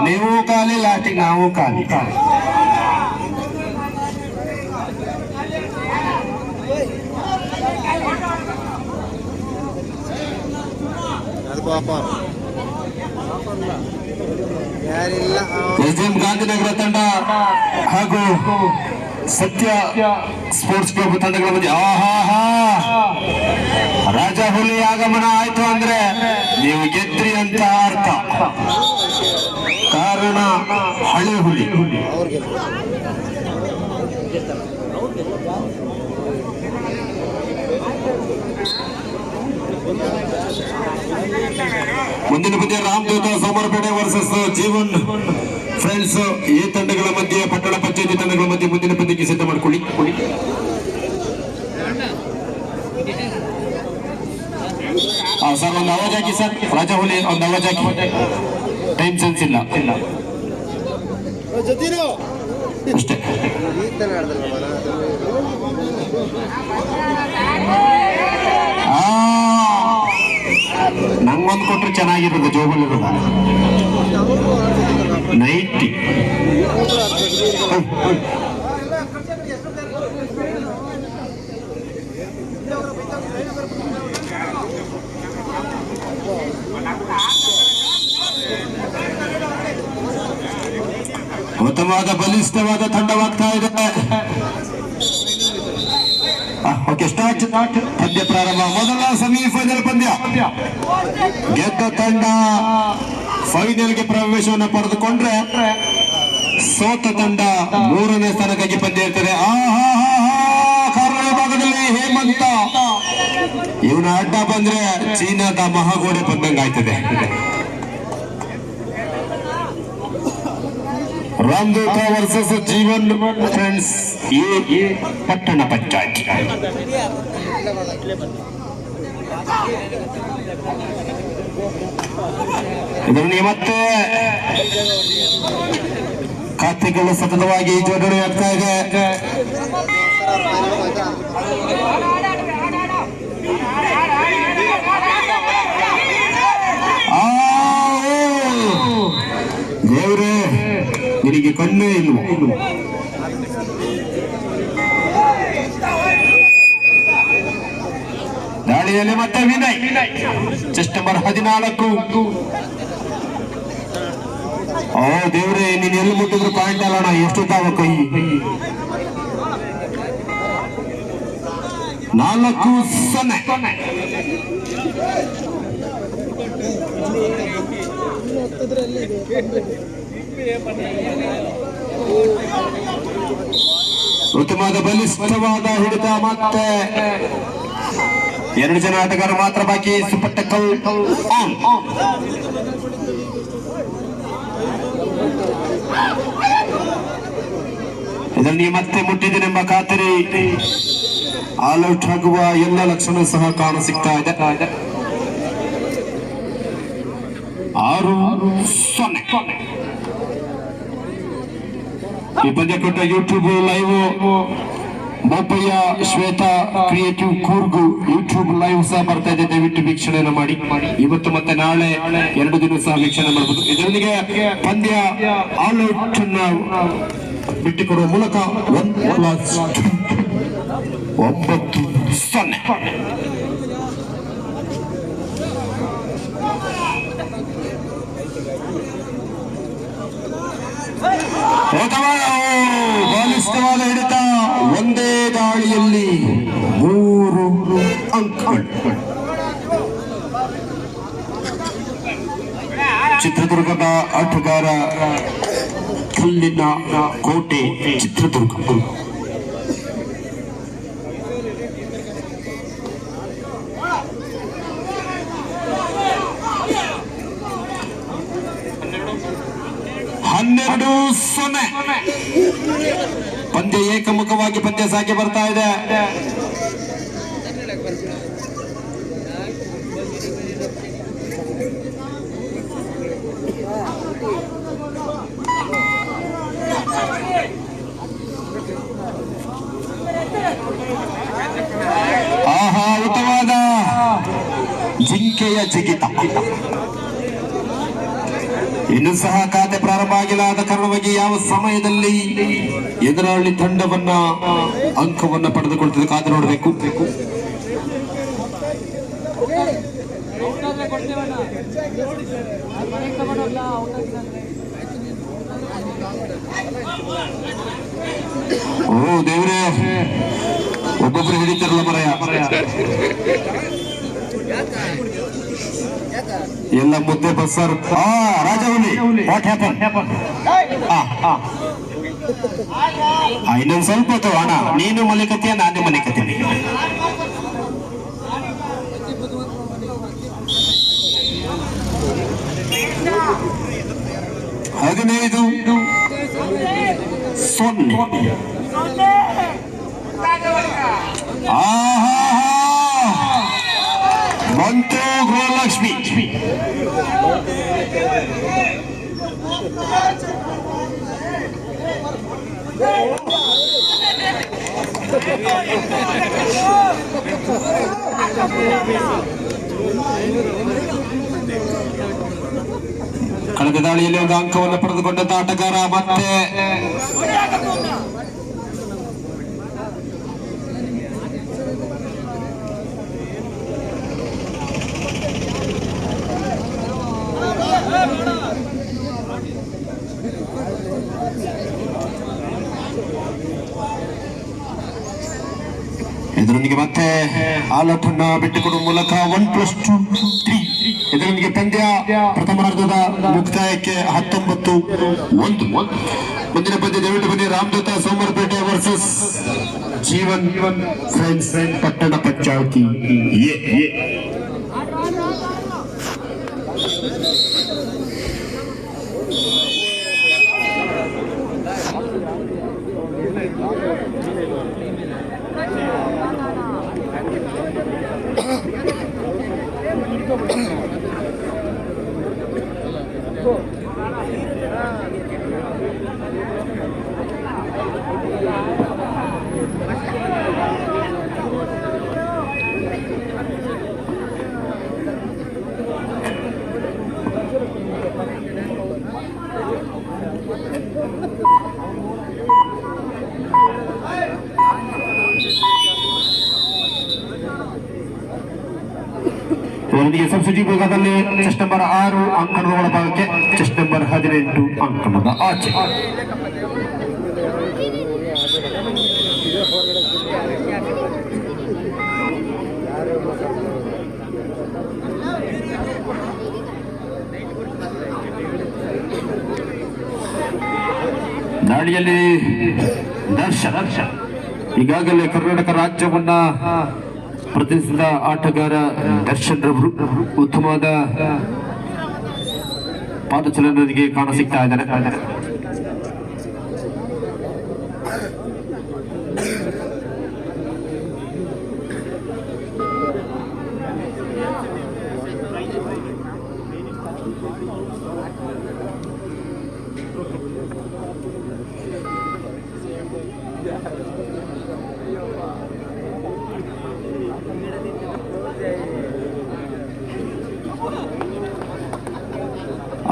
ನೀವು ಖಾಲಿ ಲಾಸ್ಟಿಗೆ ನಾವು ಖಾಲಿ. ಎಸ್ಡಿಎಂ ಗಾಂಧಿನಗರ ತಂಡ ಹಾಗೂ ಸತ್ಯ ಸ್ಪೋರ್ಟ್ಸ್ ಕ್ಲಬ್ ತಂಡಗಳ ಮಧ್ಯೆ ರಾಜ ಹುಲಿ ಆಗಮನ ಆಯ್ತು ಅಂದ್ರೆ ನೀವು ಗೆದ್ರಿ ಅಂತ ಅರ್ಥ. ಕಾರಣ ಹಳೆ ಹುಲಿ. ಮುಂದಿನ ಪಂದ್ಯ ರಾಮದೂತ ಸೋಮರಪೇಟೆ ವರ್ಸಸ್ ಜೀವನ್ ಫ್ರೆಂಡ್ಸ್. ಈ ತಂಡಗಳ ಮಧ್ಯೆ ಪಟ್ಟಣ ಪಂಚಾಯತಿ ತಂಡಗಳ ಮಧ್ಯೆ ಮುಂದಿನ ಪಂದ್ಯಕ್ಕೆ ಸಿದ್ಧ ಮಾಡಿಕೊಳ್ಳಿ. ಸರ್ ಒಂದು ಆವಾಜ್ ಹಾಕಿ ಸರ್. ರಾಜ ಹುಲಿ ಒಂದು ಆವಾಜ್ ಹಾಕಿ. ಟೈಮ್ ಸೆನ್ಸ್ ಇಲ್ಲ ಅಷ್ಟೇ. ನಂಗೊಂದು ಕೊಟ್ಟರೆ ಚೆನ್ನಾಗಿರೋದು ಜೋಬಲ್ಲಿರೋದು ನೈಟಿ. ಉತ್ತಮವಾದ ಬಲಿಷ್ಠವಾದ ತಂಡವಾಗ್ತಾ ಇದೆ. Okay, start. ಪಂದ್ಯ ಪ್ರಾರಂಭ. ಮೊದಲ ಸೆಮಿಫೈನಲ್ ಪಂದ್ಯ. ಗೆದ್ದ ತಂಡ ಫೈನಲ್ಗೆ ಪ್ರವೇಶವನ್ನು ಪಡೆದುಕೊಂಡ್ರೆ ಸೋತ ತಂಡ ಮೂರನೇ ಸ್ಥಾನಕ್ಕಾಗಿ ಪಂದ್ಯ ಇರ್ತದೆ. ಕರ್ನಾಟಕ ಭಾಗದಲ್ಲಿ ಹೇಮಂತ ಇವನ ಅಡ್ಡ ಬಂದ್ರೆ ಚೀನಾದ ಮಹಾಗೋಡೆ ಬಂದಂಗ ಆಯ್ತದೆ. ರಾಮದೂತ ವರ್ಸಸ್ ಜೀವನ್ ಫ್ರೆಂಡ್ಸ್, ಈ ಪಟ್ಟಣ ಪಂಚಾಯತ್. ಇದರಲ್ಲಿ ಮತ್ತೆ ಖಾತೆಗಳು ಸತತವಾಗಿ ಜೋಡಣೆ ಆಗ್ತಾ ಇದೆ. ದೇವರೇ, ನಿನಗೆ ಕಣ್ಣೇ ಇಲ್ವೋ? ದಾಳಿಯಲ್ಲಿ ಮತ್ತೆ ವಿನಯ್, ಚೆಸ್ಟ್ ನಂಬರ್ 14. ಓ ದೇವ್ರೆ, ನೀನ್ ಎಲ್ಲಿ ಮುಟ್ಟಿದ್ರು ಪಾಯಿಂಟ್ ಅಲ್ಲಣ್ಣ. ಎಷ್ಟು ತಾವ ಕೈ 4-0. ಉತ್ತಮವಾದ ಬಲಿಷ್ಠವಾದ ಹಿಡಿತ. ಮತ್ತೆ 2 ಜನ ಆಟಗಾರರು ಮಾತ್ರ ಬಾಕಿ. Super tackle on. ಇದರಲ್ಲಿ ಮತ್ತೆ ಮುಟ್ಟಿದೆನೆಂಬ ಖಾತರಿ. ಆಲ್ಔಟ್ ಆಗುವ ಎಲ್ಲ ಲಕ್ಷಣ ಸಹ ಕಾಣ ಸಿಗ್ತಾ ಇದೆ. 6-0. ಈ ಪಂದ್ಯ ಕೊಟ್ಟ YouTube live Bopaiah Shweta creative Coorg YouTube live ಸಹ ಬರ್ತಾ ಇದೆ. ದಯವಿಟ್ಟು ವೀಕ್ಷಣೆಯನ್ನು ಮಾಡಿ. ಇವತ್ತು ಮತ್ತೆ ನಾಳೆ 2 ದಿನ ಸಹ ವೀಕ್ಷಣೆ ಮಾಡಬಹುದು. ಇದರೊಂದಿಗೆ ಪಂದ್ಯ ಆಲ್ಔಟ್ ಬಿಟ್ಟುಕೊಡುವ ಮೂಲಕ 9-0. ಬಲಿಷ್ಠವಾದ ಹಿಡಿತ. ಒಂದೇ ದಾಳಿಯಲ್ಲಿ 3 ಅಂಕಗಳು. ಚಿತ್ರದುರ್ಗದ ಆಟಗಾರ, ಕಲ್ಲಿನ ಕೋಟೆ ಚಿತ್ರದುರ್ಗ. ಪಂದ್ಯ ಏಕಮುಖವಾಗಿ ಪಂದ್ಯ ಸಾಗಿ ಬರ್ತಾ ಇದೆ. ಉತ್ತಮವಾದ ಜಿಂಕೆಯ ಜಿಗಿತ. ಇನ್ನು ಸಹ ಖಾತೆ ಪ್ರಾರಂಭ ಆಗಿಲ್ಲ. ಆದ ಕಾರಣವಾಗಿ ಯಾವ ಸಮಯದಲ್ಲಿ ಎದುರಾಳಿ ತಂಡವನ್ನ ಅಂಕವನ್ನ ಪಡೆದುಕೊಳ್ತದೆ ಕಾದು ನೋಡಬೇಕು. ಓ ದೇವ್ರೇ, ಒಬ್ಬೊಬ್ರು ಹಿಡಿತಾರಲ್ಲ ಮರಯ. ಎಲ್ಲ ಮುದ್ದೆ ಬಸ್ಸರ್ ರಾಜವಲ್ಲಿ ಇನ್ನೊಂದು ಸ್ವಲ್ಪ ಅಣ್ಣ, ನೀನು ಮಲಿಕತ್ತೀಯ, ನಾನೇ ಮಲಿಕತ್ತೀನಿ. ಹದಿನೈದು 0. ಬಂತು ಗೃಹಲಕ್ಷ್ಮಿ. ಕಳೆದ ದಾಳಿಯಲ್ಲಿ ಒಂದು ಅಂಕವನ್ನು ಪಡೆದುಕೊಂಡಂತ ಆಟಗಾರ ಮತ್ತೆ ಇದರೊಂದಿಗೆ ಮತ್ತೆ ಆಲೋಟನ್ನ ಬಿಟ್ಟುಕೊಡುವ ಮೂಲಕ 1+2=3. ಇದರೊಂದಿಗೆ ಪಂದ್ಯ ಪ್ರಥಮಾರ್ಧದ ಮುಕ್ತಾಯಕ್ಕೆ 19-1. ಮುಂದಿನ ಪಂದ್ಯ ದಯವಿಟ್ಟು ಬನ್ನಿ. ರಾಮದೂತ ಸೋಮರಪೇಟೆ ವರ್ಸಸ್ ಜೀವನ್ ಫ್ರೆಂಡ್ಸ್ ಪಟ್ಟಣ ಪಂಚಾಯತಿ. ಸಬ್ಸಿಡಿ ವಿಭಾಗದಲ್ಲಿ ಚೆಸ್ಟ್ ನಂಬರ್ 6 ಅಂಕಣದ ಒಳಭಾಗಕ್ಕೆ, ಚೆಸ್ಟ್ ನಂಬರ್ 18 ಅಂಕಣದ ಆಚೆ. ದಾಳಿಯಲ್ಲಿ ದರ್ಶನ್ ಈಗಾಗಲೇ ಕರ್ನಾಟಕ ರಾಜ್ಯವನ್ನ ಪ್ರತಿನಿಧಿಸಿದ ಆಟಗಾರ ದರ್ಶನ್ ರವರು ಉತ್ತಮವಾದ ಪಾದಚಲನದೊಂದಿಗೆ ಕಾಣ ಸಿಗ್ತಾ ಇದ್ದಾರೆ.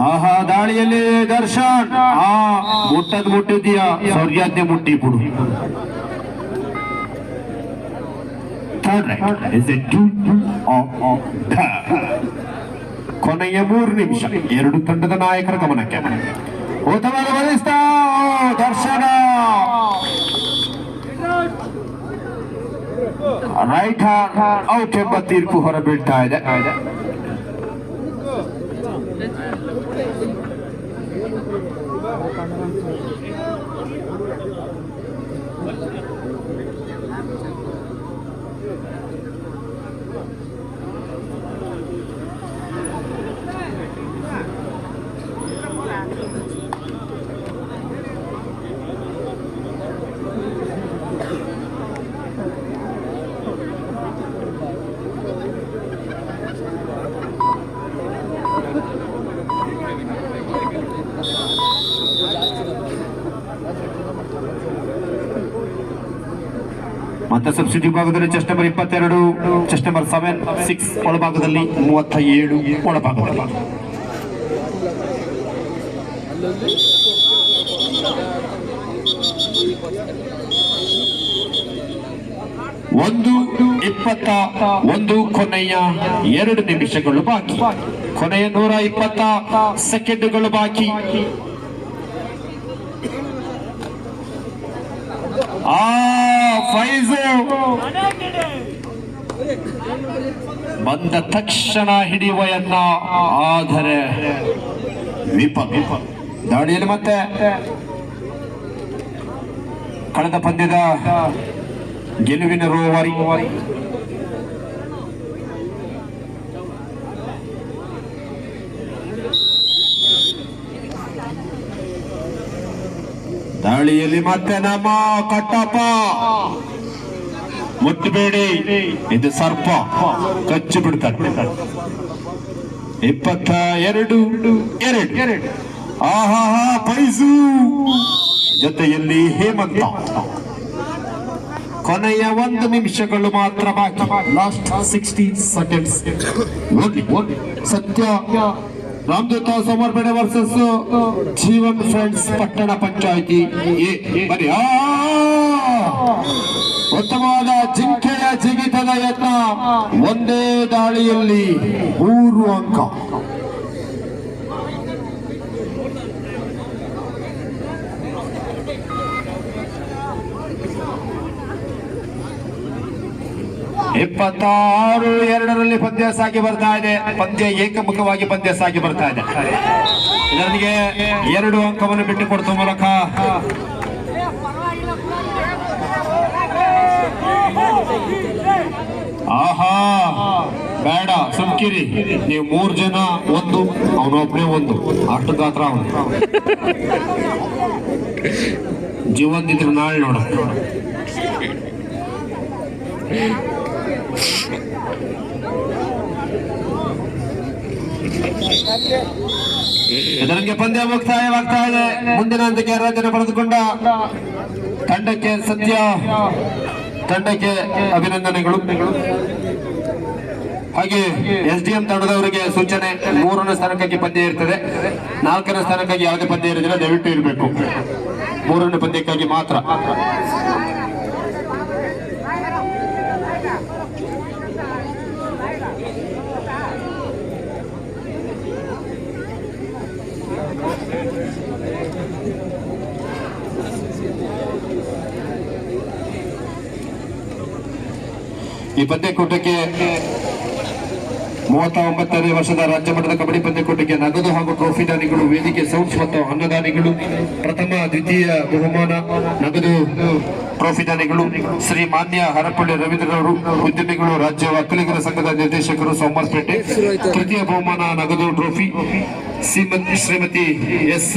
ಆಹಾ, ದಾಳಿಯಲ್ಲಿ ದರ್ಶನ್ ಮುಟ್ಟಿದೀಯಾ, ಸೌರ್ಯಾಜ್ಞೆ ಮುಟ್ಟಿ ಬಿಡು. ಕೊನೆಯ 3 ನಿಮಿಷ ಎರಡು ತಂಡದ ನಾಯಕರ ಗಮನಕ್ಕೆ. ಉತ್ತಮವಾದ ಬಲಿಸ್ತಾ ದರ್ಶನ ರೈಟ್ ಹ್ಯಾಂಡ್ ಔಟ್ ಎಂಬ ತೀರ್ಪು ಹೊರಬೀಳ್ತಾ ಇದೆ. ಮತ್ತೆ ಸಬ್ಸಿಡಿ ವಿಭಾಗದಲ್ಲಿ ಚೆಸ್ಟ್ ನಂಬರ್ 22, ಚೆಸ್ಟ್ ನಂಬರ್ 7-6 ಒಳಭಾಗದಲ್ಲಿ 37 ಒಳಭಾಗದಲ್ಲಿ. ಒಂದು 21 ಕೊನೆಯ 2 ನಿಮಿಷಗಳು ಬಾಕಿ. ಕೊನೆಯ 120 ಸೆಕೆಂಡುಗಳು ಬಾಕಿ. ಫೈಜು ಬಂದ ತಕ್ಷಣ ಹಿಡಿಯುವ ಯತ್ನ, ಆದರೆ ದಾಳಿಯಲ್ಲಿ ಮತ್ತೆ ಕಳೆದ ಪಂದ್ಯದ ಗೆಲುವಿನ ರೂವಾರಿ ದಾಳಿಯಲ್ಲಿ ಮತ್ತೆ ನಮ್ಮ ಕಟ್ಟಪ್ಪ. ಮುಟ್ಟಬೇಡಿ, ಇದು ಸರ್ಪ ಕಚ್ಚಿ ಬಿಡ್ತಾರೆ. 22-2. ಆಹಾ ಪೈಸು ಜೊತೆಯಲ್ಲಿ ಹೇಮಂತ. ಕೊನೆಯ 1 ನಿಮಿಷಗಳು ಮಾತ್ರ ಬಾಕಿ. Last 60 seconds. ಸತ್ಯ ರಾಮದೂತ ಸಮರ್ಪಣೆ ವರ್ಸಸ್ ಜೀವನ್ ಫ್ರೆಂಡ್ಸ್ ಪಟ್ಟಣ ಪಂಚಾಯಿತಿ. ಉತ್ತಮವಾದ ಜಿಂಕೆಯ ಜಿಗಿತದ ಯತ್ನ. ಒಂದೇ ದಾಳಿಯಲ್ಲಿ 3 ಅಂಕ. ಇಪ್ಪತ್ತಾರು 2ರಲ್ಲಿ ಪಂದ್ಯ ಸಾಗಿ ಬರ್ತಾ ಇದೆ. ಪಂದ್ಯ ಏಕಮುಖವಾಗಿ ಪಂದ್ಯ ಸಾಗಿ ಬರ್ತಾ ಇದೆ. ಇದರಿಗೆ 2 ಅಂಕವನ್ನು ಬಿಟ್ಟು ಕೊಡುವ ಮೂಲಕ ಆಹಾ ಬೇಡ ಸುಮ್ಕಿರಿ ನೀವು 3 ಜನ 1, ಅವನೊಬ್ಬನೇ 1, ಅಷ್ಟು ಗಾತ್ರ ಅವನು. ಜೀವಂತಿದ್ರು ನಾಳೆ ನೋಡ. ಇದರಲ್ಲಿ ಪಂದ್ಯ ಮುಕ್ತಾಯವಾಗ್ತಾ ಇದೆ. ಮುಂದಿನ ಹಂತಕ್ಕೆ ಅರ್ಹತೆ ಪಡೆದುಕೊಂಡ ತಂಡಕ್ಕೆ ಸತ್ಯ ತಂಡಕ್ಕೆ ಅಭಿನಂದನೆಗಳು. ಹಾಗೆ SDM ತಂಡದವರಿಗೆ ಸೂಚನೆ, 3ನೇ ಸ್ಥಾನಕ್ಕಾಗಿ ಪಂದ್ಯ ಇರ್ತದೆ. 4ನೇ ಸ್ಥಾನಕ್ಕಾಗಿ ಯಾವುದೇ ಪಂದ್ಯ ಇರೋದಿಲ್ಲ, ದಯವಿಟ್ಟು ಇರಬೇಕು. 3ನೇ ಪಂದ್ಯಕ್ಕಾಗಿ ಮಾತ್ರ. ಈ ಪಂದ್ಯಕೂಟಕ್ಕೆ 39ನೇ ವರ್ಷದ ರಾಜ್ಯ ಮಟ್ಟದ ಕಬಡ್ಡಿ ಪಂದ್ಯಕೂಟಕ್ಕೆ ನಗದು ಹಾಗೂ ಟ್ರೋಫಿ ದಾನಿಗಳು, ವೇದಿಕೆ ಸೌಂಡ್ಸ್ ಮತ್ತು ಅನ್ನದಾನಿಗಳು, ಪ್ರಥಮ ದ್ವಿತೀಯ ಬಹುಮಾನ ನಗದು ಟ್ರೋಫಿ ದಾನಿಗಳು ಶ್ರೀ ಮಾನ್ಯ ಹರಪಳ್ಳಿ ರವೀಂದ್ರರವರು, ಉದ್ಯಮಿಗಳು, ರಾಜ್ಯ ಒಕ್ಕಲಿಗರ ಸಂಘದ ನಿರ್ದೇಶಕರು ಸೋಮವಾರಪೇಟೆ. ತೃತೀಯ ಬಹುಮಾನ ನಗದು ಟ್ರೋಫಿ ಶ್ರೀಮತಿ ಎಸ್